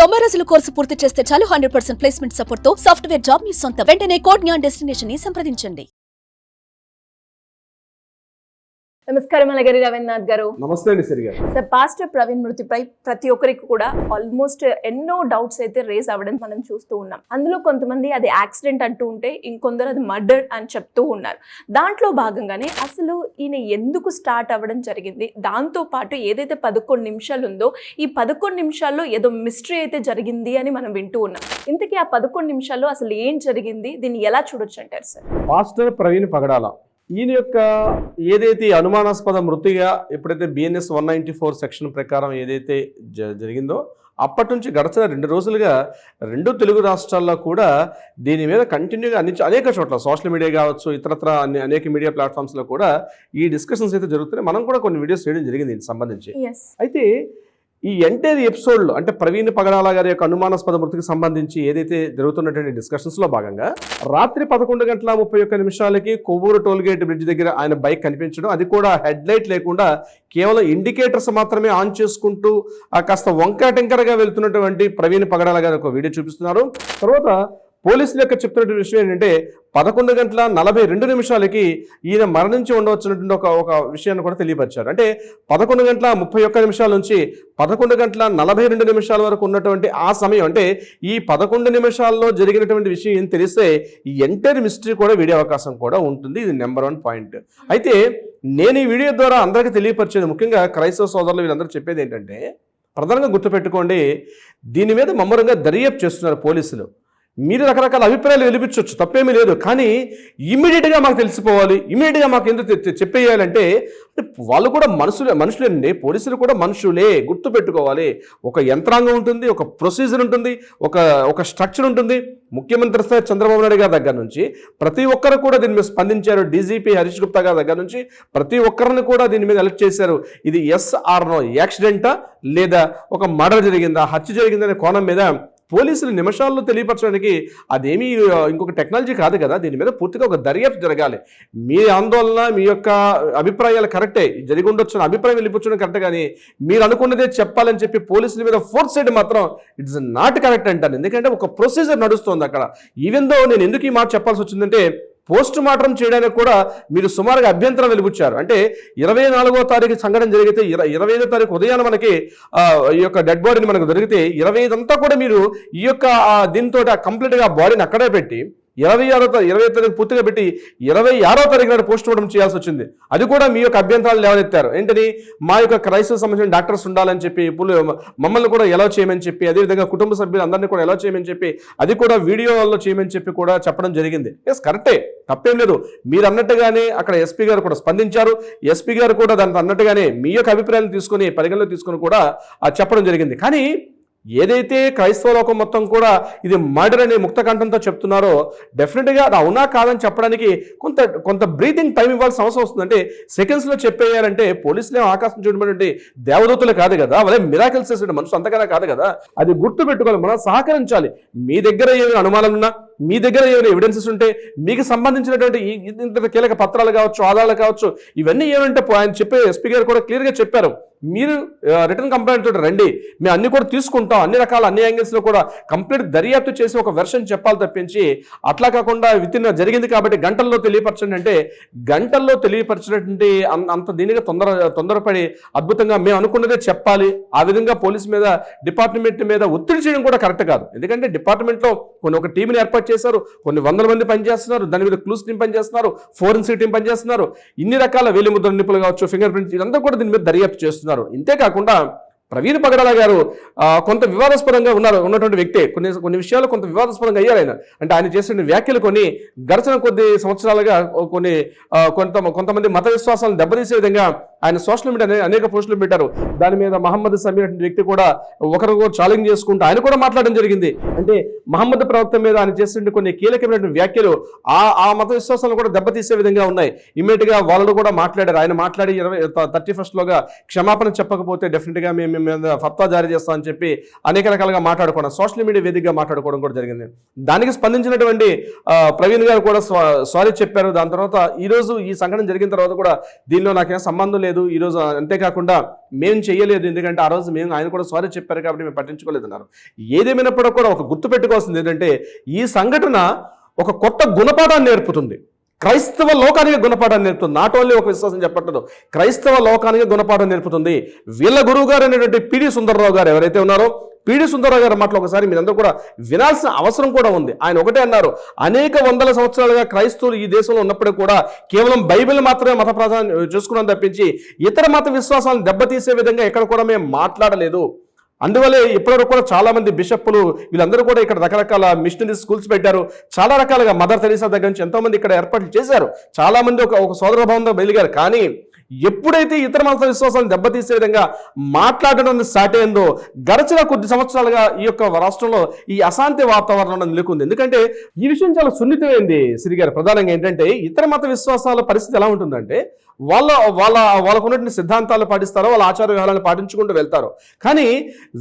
90 రోజుల కోర్సు పూర్తి చేస్తే చాలు 100% ప్లేస్మెంట్ సపోర్ట్ తో సాఫ్ట్వేర్ జాబ్ మీ సొంతం. వెంటనే కోడ్ జ్ఞాన్ డెస్టినేషన్ ని సంప్రదించండి. నమస్కారం అలగరి రవీంద్రనాథ్ గారు. నమస్తే అండి సరిగా. సార్, పాస్టర్ ప్రవీణ్ మృతిపై ప్రతి ఒక్కరికి కూడా ఆల్మోస్ట్ ఎన్నో డౌట్స్ అయితే రేజ్ అవ్వడం మనం చూస్తూ ఉన్నాం. అందులో కొంతమంది అది యాక్సిడెంట్ అంటూ ఉంటే, ఇంకొందరు అది మర్డర్ అని చెప్తూ ఉన్నారు. దాంట్లో భాగంగానే అసలు ఈయన ఎందుకు స్టార్ట్ అవ్వడం జరిగింది, దాంతో పాటు ఏదైతే 11 నిమిషాలు ఉందో ఈ 11 నిమిషాల్లో ఏదో మిస్టరీ అయితే జరిగింది అని మనం వింటూ ఉన్నాం. ఇంతకీ ఆ 11 నిమిషాల్లో అసలు ఏం జరిగింది, దీన్ని ఎలా చూడొచ్చు అంటారు సార్? పాస్టర్ ప్రవీణ్ పగడాల ఈయన యొక్క ఏదైతే అనుమానాస్పద మృతిగా ఎప్పుడైతే బిఎన్ఎస్ 194 సెక్షన్ ప్రకారం ఏదైతే జరిగిందో అప్పటి నుంచి గడిచిన 2 రోజులుగా 2 తెలుగు రాష్ట్రాల్లో కూడా దీని మీద కంటిన్యూగా అనేక చోట్ల సోషల్ మీడియా కావచ్చు, ఇతరత్ర అనేక మీడియా ప్లాట్ఫామ్స్లో కూడా ఈ డిస్కషన్స్ అయితే జరుగుతున్నాయి. మనం కూడా కొన్ని వీడియోస్ చేయడం జరిగింది దీనికి సంబంధించి. అయితే ఈ ఎంటైర్ ఎపిసోడ్లో అంటే ప్రవీణ్ పగడాల గారి యొక్క అనుమానాస్పద మృతికి సంబంధించి ఏదైతే జరుగుతున్నటువంటి డిస్కషన్స్లో భాగంగా రాత్రి 11:31 కొవ్వూరు టోల్గేట్ బ్రిడ్జ్ దగ్గర ఆయన బైక్ కనిపించడం, అది కూడా హెడ్ లైట్ లేకుండా కేవలం ఇండికేటర్స్ మాత్రమే ఆన్ చేసుకుంటూ కాస్త వంకటెంకరగా వెళ్తున్నటువంటి ప్రవీణ్ పగడాల గారి ఒక వీడియో చూపిస్తున్నారు. తర్వాత పోలీసుల యొక్క చెప్తున్నటువంటి విషయం ఏంటంటే 11:42 ఈయన మరణించి ఉండవచ్చినటువంటి ఒక విషయాన్ని కూడా తెలియపరిచారు. అంటే 11:31 నుంచి 11:42 వరకు ఉన్నటువంటి ఆ సమయం, అంటే ఈ 11 నిమిషాల్లో జరిగినటువంటి విషయం ఏం తెలిస్తే ఈ ఎంటైర్ మిస్టరీ కూడా వీడియో అవకాశం కూడా ఉంటుంది. ఇది నెంబర్ 1 పాయింట్. అయితే నేను ఈ వీడియో ద్వారా అందరికీ తెలియపరిచేది, ముఖ్యంగా క్రైస్తవ సోదరులు వీళ్ళందరూ చెప్పేది ఏంటంటే, ప్రధానంగా గుర్తుపెట్టుకోండి, దీని మీద ముమ్మరంగా దర్యాప్తు చేస్తున్నారు పోలీసులు. మీరు రకరకాల అభిప్రాయాలు వెలిపించవచ్చు, తప్పేమీ లేదు. కానీ ఇమ్మీడియట్గా మాకు తెలిసిపోవాలి, ఇమ్మీడియట్గా మాకు ఎందుకు చెప్పేయాలంటే వాళ్ళు కూడా మనుషులేనండి. పోలీసులు కూడా మనుషులే, గుర్తుపెట్టుకోవాలి. ఒక యంత్రాంగం ఉంటుంది, ఒక ప్రొసీజర్ ఉంటుంది, ఒక స్ట్రక్చర్ ఉంటుంది. ముఖ్యమంత్రి స్థాయి చంద్రబాబు నాయుడు గారి దగ్గర నుంచి ప్రతి ఒక్కరు కూడా దీని మీద స్పందించారు. డీజీపీ హరీష్ గుప్తా గారి దగ్గర నుంచి ప్రతి ఒక్కరిని కూడా దీని మీద అలర్ట్ చేశారు. ఇది ఎస్ ఆర్ నో, యాక్సిడెంటా లేదా ఒక మర్డర్ జరిగిందా, హత్య జరిగిందనే కోణం మీద పోలీసులు నిమిషాల్లో తెలియపరచడానికి అదేమీ ఇంకొక టెక్నాలజీ కాదు కదా. దీని మీద పూర్తిగా ఒక దర్యాప్తు జరగాలి. మీ ఆందోళన, మీ యొక్క అభిప్రాయాలు కరెక్టే, జరిగి ఉండొచ్చు, అభిప్రాయం వెళ్ళిపోవడం కరెక్ట్, కానీ మీరు అనుకున్నదే చెప్పాలని చెప్పి పోలీసుల మీద ఫోర్స్ చేయడం మాత్రం ఇట్స్ నాట్ కరెక్ట్ అంటాను. ఎందుకంటే ఒక ప్రొసీజర్ నడుస్తుంది అక్కడ. ఈవెన్ దో నేను ఎందుకు ఈ మాట చెప్పాల్సి వచ్చిందంటే, పోస్ట్ మార్టం చేయడానికి కూడా మీరు సుమారుగా అభ్యంతరం వెలిబుచ్చారు. అంటే 24వ తారీఖు సంఘటన జరిగితే 25వ తారీఖు ఉదయాన మనకి ఈ యొక్క డెడ్ బాడీని మనకు దొరికితే 25 అంతా కూడా మీరు ఈ యొక్క దీంతో కంప్లీట్గా బాడీని అక్కడే పెట్టి 25వ తారీఖు పూర్తిగా పెట్టి 26వ తారీఖు నాడు పోస్ట్ మార్టం చేయాల్సి వచ్చింది. అది కూడా మీ యొక్క అభ్యంతరాలు లేవనెత్తారు. ఏంటని, మా యొక్క క్రైస్తవ సంబంధించిన డాక్టర్స్ ఉండాలని చెప్పి, మమ్మల్ని కూడా ఎలా చేయమని చెప్పి, అదేవిధంగా కుటుంబ సభ్యులు అందరినీ కూడా ఎలా చేయమని చెప్పి, అది కూడా వీడియోలో చేయమని చెప్పి కూడా చెప్పడం జరిగింది. ఎస్, కరెక్టే, తప్పేం లేదు. మీరు అన్నట్టుగానే అక్కడ ఎస్పీ గారు కూడా స్పందించారు. ఎస్పీ గారు కూడా దాంట్లో అన్నట్టుగానే మీ యొక్క అభిప్రాయాలను తీసుకొని పరిగణలో తీసుకొని కూడా చెప్పడం జరిగింది. కానీ ఏదైతే క్రైస్తవ లోకం మొత్తం కూడా ఇది మర్డర్ అనే ముక్త కంఠంతో చెప్తున్నారో, డెఫినెట్గా అది అవునా కాదని చెప్పడానికి కొంత బ్రీతింగ్ టైం ఇవ్వాల్సిన అవసరం వస్తుంది. అంటే సెకండ్స్లో చెప్పేయాలంటే పోలీసులే ఆకాశం చూడబడి దేవదూతలు కాదు కదా, వాళ్ళే మిరాకిల్స్ చేసే మనుషులు అంతకన్నా కాదు కదా. అది గుర్తు పెట్టుకోవాలి, మనం సహకరించాలి. మీ దగ్గర ఏమైనా అనుమానాలున్నా, మీ దగ్గర ఏమైనా ఎవిడెన్సెస్ ఉంటే, మీకు సంబంధించినటువంటి ఇంత కీలక పత్రాలు కావచ్చు, ఆధారాలు కావచ్చు, ఇవన్నీ ఏమంటే ఆయన చెప్పే ఎస్పీ గారు కూడా క్లియర్గా చెప్పారు. మీరు రిటర్న్ కంప్లైంట్ తోటి రండి, మేము అన్ని కూడా తీసుకుంటాం, అన్ని రకాల అన్ని యాంగిల్స్లో కూడా కంప్లీట్ దర్యాప్తు చేసి ఒక వెర్షన్ చెప్పాలి తప్పించి, అట్లా కాకుండా వితిన్ జరిగింది కాబట్టి గంటల్లో తెలియపరచండి అంటే, గంటల్లో తెలియపరచినటువంటి అంత దీనిగా తొందరపడి అద్భుతంగా మేము అనుకున్నదే చెప్పాలి, ఆ విధంగా పోలీస్ మీద, డిపార్ట్మెంట్ మీద ఒత్తిడి చేయడం కూడా కరెక్ట్ కాదు. ఎందుకంటే డిపార్ట్మెంట్లో ఒక టీంని ఏర్పాటు చేశారు, కొన్ని వందల మంది పనిచేస్తున్నారు, దాని మీద క్లూస్ టీం పనిచేస్తున్నారు, ఫోరెన్సిక్ టీం పనిచేస్తున్నారు, ఇన్ని రకాల వేలిముద్ర నిపుణులు కావచ్చు, ఫింగర్ ప్రింట్స్, ఇదంతా కూడా దీని మీద దర్యాప్తు చేస్తున్నారు. ఇంతేకాకుండా ప్రవీణ్ పగడాల గారు కొంత వివాదాస్పదంగా ఉన్నటువంటి వ్యక్తే. కొన్ని విషయాలు కొంత వివాదాస్పదంగా అయ్యారు ఆయన. అంటే ఆయన చేసిన వ్యాఖ్యలు కొన్ని గడిచిన కొద్ది సంవత్సరాలుగా కొంతమంది మత విశ్వాసాలను దెబ్బతీసే విధంగా ఆయన సోషల్ మీడియా అనేక పోస్టులు పెట్టారు. దాని మీద మహమ్మద్ సమీర్ అనే వ్యక్తి కూడా ఒకరు ఛాలెంజ్ చేసుకుంటూ ఆయన కూడా మాట్లాడడం జరిగింది. అంటే మహమ్మద్ ప్రవక్త మీద ఆయన చేసిన కొన్ని కీలకమైనటువంటి వ్యాఖ్యలు ఆ మత విశ్వాసాలను కూడా దెబ్బతీసే విధంగా ఉన్నాయి. ఇమ్మీడియట్ గా వాళ్ళు కూడా మాట్లాడారు. ఆయన మాట్లాడి 31st క్షమాపణ చెప్పకపోతే డెఫినెట్ గా మేము ఫత్వా జారీ చేస్తామని చెప్పి అనేక రకాలుగా మాట్లాడుకోవడం, సోషల్ మీడియా వేదికగా మాట్లాడుకోవడం కూడా జరిగింది. దానికి స్పందించినటువంటి ప్రవీణ్ గారు కూడా సారీ చెప్పారు. దాని తర్వాత ఈ రోజు ఈ సంఘటన జరిగిన తర్వాత కూడా దీనిలో నాకేం సంబంధం పట్టించుకోలేదు, ఈరోజు అంతేకాకుండా మేము చేయలేదు, ఎందుకంటే ఆ రోజు ఆయన కూడా సారీ చెప్పారు కాబట్టి మేము పట్టించుకోలేదు అన్నారు. ఏదేమైనప్పుడు కూడా ఒక గుర్తు పెట్టుకోవాల్సింది ఏంటంటే ఈ సంఘటన ఒక కొత్త గుణపాఠాన్ని నేర్పుతుంది. క్రైస్తవ లోకానికి గుణపాఠాన్ని నేర్పుతుంది. నాట్ ఓన్లీ ఒక విశ్వాసం చెప్పట్లేదు, క్రైస్తవ లోకానికి గుణపాఠం నేర్పుతుంది. వీళ్ళ గురువు గారు అయినటువంటి పిడి సుందరరావు గారు ఎవరైతే ఉన్నారో, పిడి సుందరరావు గారి మాటలు ఒకసారి మీరందరూ కూడా వినాల్సిన అవసరం కూడా ఉంది. ఆయన ఒకటే అన్నారు, అనేక వందల సంవత్సరాలుగా క్రైస్తవులు ఈ దేశంలో ఉన్నప్పుడే కూడా కేవలం బైబిల్ మాత్రమే మత ప్రధానం చేసుకున్నాం తప్పించి ఇతర మత విశ్వాసాలను దెబ్బతీసే విధంగా ఎక్కడ కూడా మేము మాట్లాడలేదు. అందువల్లే ఇప్పటివరకు కూడా చాలా మంది బిషప్పులు వీళ్ళందరూ కూడా ఇక్కడ రకరకాల మిషనరీ స్కూల్స్ పెట్టారు. చాలా రకాలుగా మదర్ తెరీసా దగ్గర నుంచి ఎంతో మంది ఇక్కడ ఏర్పాట్లు చేశారు. చాలా మంది ఒక సోదర భావంతో వెలిగారు. కానీ ఎప్పుడైతే ఇతర మత విశ్వాసాలను దెబ్బతీసే విధంగా మాట్లాడడం స్టార్ట్ అయిందో గడిచిన కొద్ది సంవత్సరాలుగా ఈ యొక్క రాష్ట్రంలో ఈ అశాంతి వాతావరణం నెలకొంది. ఎందుకంటే ఈ విషయం చాలా సున్నితమైంది శ్రీ గారు. ప్రధానంగా ఏంటంటే ఇతర మత విశ్వాసాల పరిస్థితి ఎలా ఉంటుందంటే వాళ్ళకు ఉన్నటువంటి సిద్ధాంతాలు పాటిస్తారో, వాళ్ళ ఆచార వ్యవహారాలను పాటించుకుంటూ వెళ్తారు. కానీ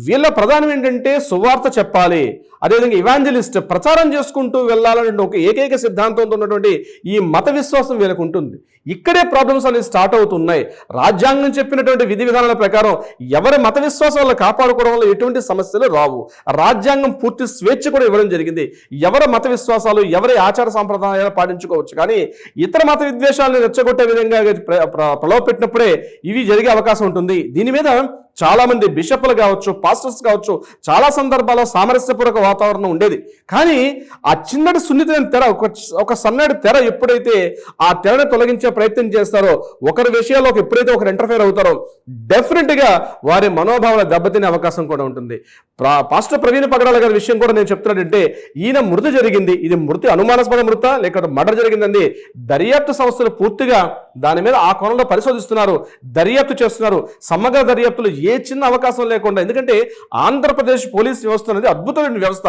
వీళ్ళ ప్రధానం ఏంటంటే సువార్త చెప్పాలి, అదేవిధంగా ఇవాంజలిస్ట్ ప్రచారం చేసుకుంటూ వెళ్ళాలనే ఒక ఏకైక సిద్ధాంతంతో ఉన్నటువంటి ఈ మత విశ్వాసం వీళ్ళకు ఉంటుంది. ఇక్కడే ప్రాబ్లమ్స్ అనేవి స్టార్ట్ అవుతున్నాయి. రాజ్యాంగం చెప్పినటువంటి విధి విధానాల ప్రకారం ఎవరి మత విశ్వాసాలను కాపాడుకోవడం వల్ల ఎటువంటి సమస్యలు రావు. రాజ్యాంగం పూర్తి స్వేచ్ఛ కూడా ఇవ్వడం జరిగింది. ఎవరి మత విశ్వాసాలు, ఎవరి ఆచార సాంప్రదాయాలు పాటించుకోవచ్చు. కానీ ఇతర మత విద్వేషాలను రెచ్చగొట్టే విధంగా ప్రలోభపెట్టినప్పుడే ఇవి జరిగే అవకాశం ఉంటుంది. దీని మీద చాలా మంది బిషప్లు కావచ్చు, పాస్టర్స్ కావచ్చు, చాలా సందర్భాల్లో సామరస్యపూర్వక వాతావరణం ఉండేది. కానీ ఆ చిన్నటి సున్నితమైన తెర, ఒక సన్నటి తెర ఎప్పుడైతే ఆ తెరను తొలగించే ప్రయత్నం చేస్తారో, ఒకరి విషయాల్లో ఎప్పుడైతే ఒకరు ఇంటర్ఫేర్ అవుతారో డెఫినెట్గా వారి మనోభావాల దెబ్బతినే అవకాశం కూడా ఉంటుంది. పాస్టర్ ప్రవీణ్ పగడాల గారి విషయం కూడా నేను చెప్తున్నానంటే, ఈయన మృతి జరిగింది, ఇది మృతి అనుమానాస్పద మృత లేకపోతే మర్డర్ జరిగిందండి. దర్యాప్తు సంస్థలు పూర్తిగా దాని మీద ఆ కోణంలో పరిశోధిస్తున్నారు, దర్యాప్తు చేస్తున్నారు. సమగ్ర దర్యాప్తులు ఏ చిన్న అవకాశం లేకుండా, ఎందుకంటే ఆంధ్రప్రదేశ్ పోలీస్ వ్యవస్థ అనేది అద్భుతమైన వ్యవస్థ.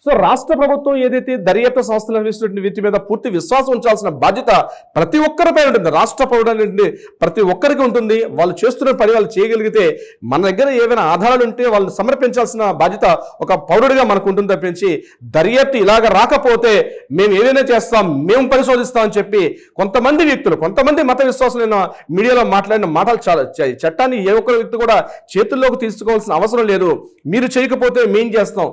సో రాష్ట్ర ప్రభుత్వం ఏదైతే దర్యాప్తు సంస్థలు నిర్వహిస్తున్న వీటి మీద పూర్తి విశ్వాసం ఉంచాల్సిన బాధ్యత ప్రతి ఒక్కరిపై ఉంటుంది. రాష్ట్ర పౌరుడు ప్రతి ఒక్కరికి ఉంటుంది. వాళ్ళు చేస్తున్న పని వాళ్ళు చేయగలిగితే, మన దగ్గర ఏవైనా ఆధారాలు ఉంటే వాళ్ళని సమర్పించాల్సిన బాధ్యత ఒక పౌరుడిగా మనకు ఉంటుంది తప్పించి దర్యాప్తు ఇలాగ రాకపోతే మేము ఏదైనా చేస్తాం, మేము పరిశోధిస్తాం అని చెప్పి కొంతమంది వ్యక్తులు, కొంతమంది మత విశ్వాసులైన మీడియాలో మాట్లాడిన మాటలు చాలా చట్టాన్ని ఏ ఒక్కరి వ్యక్తి కూడా చేతుల్లోకి తీసుకోవాల్సిన అవసరం లేదు. మీరు చేయకపోతే మేం చేస్తాం.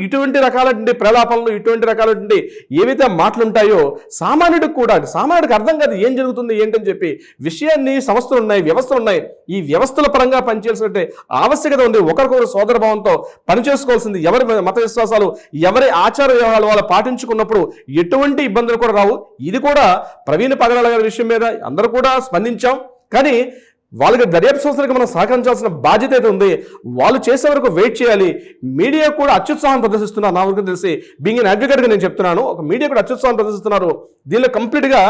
ఇటువంటి రకాలటువంటి ప్రలాపనలు, ఇటువంటి రకాలటువంటి ఏవైతే మాటలు ఉంటాయో సామాన్యుడికి అర్థం కాదు ఏం జరుగుతుంది ఏంటని చెప్పి. విషయాన్ని సంస్థలు ఉన్నాయి, వ్యవస్థలు ఉన్నాయి. ఈ వ్యవస్థల పరంగా పనిచేయాల్సిన ఆవశ్యకత ఉంది. ఒకరికొకరు సోదర భావంతో పనిచేసుకోవాల్సింది. ఎవరి మత విశ్వాసాలు, ఎవరి ఆచార వ్యవహారాలు వాళ్ళు పాటించుకున్నప్పుడు ఎటువంటి ఇబ్బందులు కూడా రావు. ఇది కూడా ప్రవీణ్ పగడాల గారి విషయం మీద అందరూ కూడా స్పందించాం. కానీ వాళ్ళకి దర్యాప్తు సంస్థలకు మనం సహకరించాల్సిన బాధ్యత అయితే ఉంది. వాళ్ళు చేసే వరకు వెయిట్ చేయాలి. మీడియా కూడా అత్యుత్సాహం ప్రదర్శిస్తున్నారు. నా వరకు తెలిసి బీయింగ్ అన్ అడ్వకేట్గా నేను చెప్తున్నాను, ఒక మీడియా కూడా అత్యుత్సాహం ప్రదర్శిస్తున్నారు. దీనిలో కంప్లీట్గా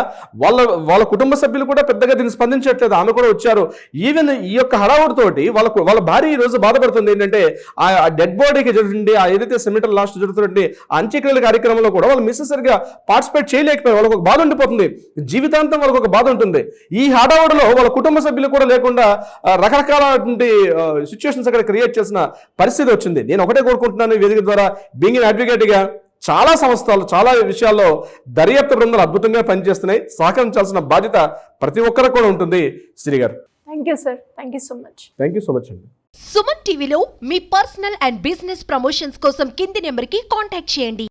వాళ్ళ కుటుంబ సభ్యులు కూడా పెద్దగా దీన్ని స్పందించట్లేదు. ఆమె కూడా వచ్చారు. ఈవెన్ ఈ యొక్క హడావుడితోటి వాళ్ళ భార్య ఈ రోజు బాధపడుతుంది. ఏంటంటే ఆ డెడ్ బాడీకి జరుగుతుంది, ఆ ఏదైతే సెమిటర్ లాస్ట్ జరుగుతుంది ఆ అంత్యక్రియల కార్యక్రమంలో కూడా వాళ్ళు మిస్సెసరిగా పార్టిసిపేట్ చేయలేకపోయారు. వాళ్ళకి ఒక బాధ ఉండిపోతుంది, జీవితాంతం వాళ్ళకి ఒక బాధ ఉంటుంది. ఈ హడావుడిలో వాళ్ళ కుటుంబ సభ్యులు కూడా లేకుండా రకరకాలటువంటి సిచ్యువేషన్స్ అక్కడ క్రియేట్ చేసిన పరిస్థితి వచ్చింది. నేను ఒకటే కోరుకుంటున్నాను ఈ వేదిక ద్వారా, బీయింగ్ అన్ అడ్వకేట్గా చాలా సంస్థలు, చాలా విషయాల్లో దర్యాప్తు బృందాలు అద్భుతంగా పనిచేస్తున్నాయి. సహకరించాల్సిన బాధ్యత ప్రతి ఒక్కరికి కూడా ఉంటుంది. శ్రీ గారు, thank you sir, thank you so much. Thank you so much అండి. సుమన్ టీవీలో మీ పర్సనల్ అండ్ బిజినెస్ ప్రమోషన్స్ కోసం కింది నెంబర్కి కాంటాక్ట్ చేయండి.